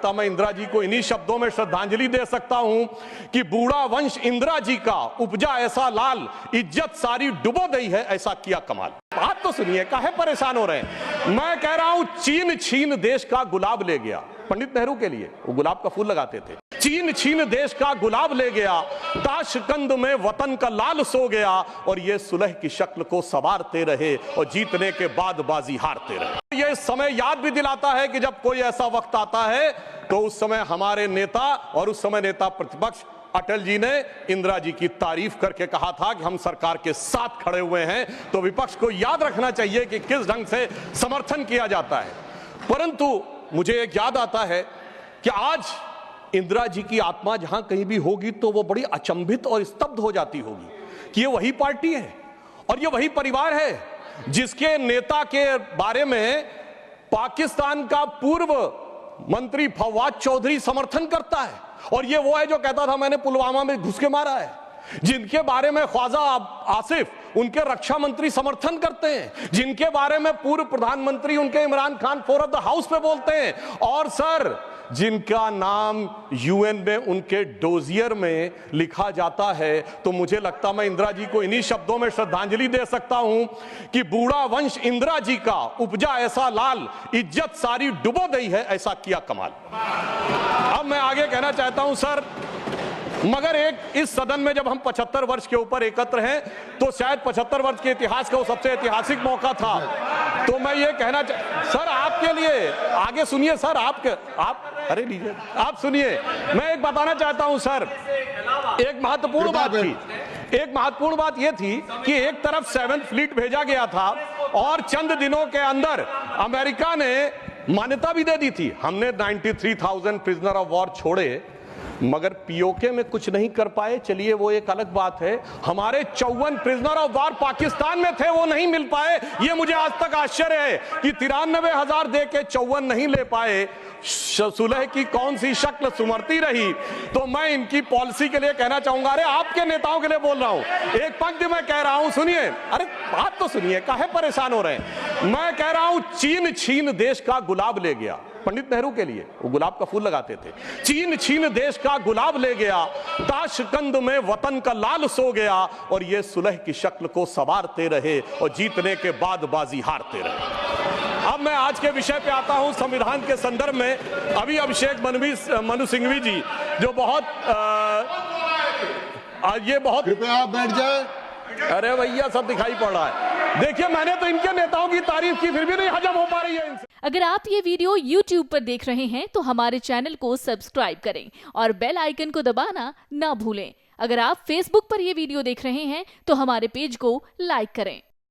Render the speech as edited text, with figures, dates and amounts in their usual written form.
मैं इंदिरा जी को इन्हीं शब्दों में श्रद्धांजलि दे सकता हूं कि बूढ़ा वंश इंदिरा जी का उपजा ऐसा लाल, इज्जत सारी डुबो गई है ऐसा किया कमाल। बात तो सुनिए, काहे परेशान हो रहे हैं। मैं कह रहा हूं चीन छीन देश का गुलाब ले गया। पंडित नेहरू के लिए वो गुलाब का फूल लगाते थे। चीन छीन देश का गुलाब ले गया, ताशकंद में वतन का लाल सो गया, और ये सुलह की शक्ल को संवारते रहे और जीतने के बाद बाजी हारते रहे। ये समय याद भी दिलाता है कि जब कोई ऐसा वक्त आता है तो उस समय हमारे नेता और उस समय नेता प्रतिपक्ष अटल जी ने इंदिरा जी की तारीफ करके कहा था कि हम सरकार के साथ खड़े हुए हैं। तो विपक्ष को याद रखना चाहिए कि किस ढंग से समर्थन किया जाता है। परंतु मुझे एक याद आता है कि आज इंदिरा जी की आत्मा जहां कहीं भी होगी तो वो बड़ी अचंभित और स्तब्ध हो जाती होगी कि ये वही पार्टी है और ये वही परिवार है जिसके नेता के बारे में पाकिस्तान का पूर्व मंत्री फवाद चौधरी समर्थन करता है, और ये वो है जो कहता था मैंने पुलवामा में घुस के मारा है, जिनके बारे में ख्वाजा आसिफ उनके रक्षा मंत्री समर्थन करते हैं, जिनके बारे में पूर्व प्रधानमंत्री उनके Imran Khan floor of the house पे बोलते हैं, और सर जिनका नाम यूएन में उनके डोजियर में लिखा जाता है। तो मुझे लगता मैं इंदिरा जी को इन्हीं शब्दों में श्रद्धांजलि दे सकता हूं कि बूढ़ा वंश इंदिरा जी का उपजा ऐसा लाल, इज्जत सारी डुबो गई है ऐसा किया कमाल। अब मैं आगे कहना चाहता हूं सर, मगर एक इस सदन में जब हम 75 वर्ष के ऊपर एकत्र हैं तो शायद 75 वर्ष के इतिहास का वो सबसे ऐतिहासिक मौका था। तो मैं ये कहना सर आपके लिए आगे सुनिए सर, आप अरे लीजिए आप सुनिए, मैं एक बताना चाहता हूं सर, एक महत्वपूर्ण बात ये थी कि एक तरफ 7th फ्लीट भेजा गया था और चंद दिनों के अंदर अमेरिका ने मान्यता भी दे दी थी। हमने 93,000 प्रिजनर ऑफ वॉर छोड़े मगर पीओके में कुछ नहीं कर पाए। चलिए वो एक अलग बात है। हमारे 54 प्रिजनर ऑफ वॉर पाकिस्तान में थे, वो नहीं मिल पाए। ये मुझे आज तक आश्चर्य है कि 93,000 दे के 54 नहीं ले पाए। सुलह की कौन सी शक्ल सुमरती रही। तो मैं इनकी पॉलिसी के लिए कहना चाहूंगा, अरे आपके नेताओं के लिए बोल रहा हूं, एक पंक्ति मैं कह रहा हूं, सुनिए, अरे बात तो सुनिए, काहे परेशान हो रहे हैं। मैं कह रहा हूं चीन छीन देश का गुलाब ले गया। पंडित नेहरू के लिए वो गुलाब का फूल लगाते थे। चीन छीन देश का गुलाब ले गया, ताशकंद में वतन का लाल सो गया, और ये सुलह की शक्ल को संवारते रहे और जीतने के बाद बाजी हारते रहे। अब मैं आज के विषय पे आता हूं संविधान के संदर्भ में। अभी अभिषेक मनु सिंघवी जी जो बहुत कृपया आप बैठ जाए। अरे भैया सब दिखाई पड़ रहा है। देखिए मैंने तो इनके नेताओं की तारीफ की फिर भी नहीं हजम हो पा रही है इनसे। अगर आप ये वीडियो YouTube पर देख रहे हैं तो हमारे चैनल को सब्सक्राइब करें और बेल आइकन को दबाना ना भूलें। अगर आप Facebook पर ये वीडियो देख रहे हैं तो हमारे पेज को लाइक करें।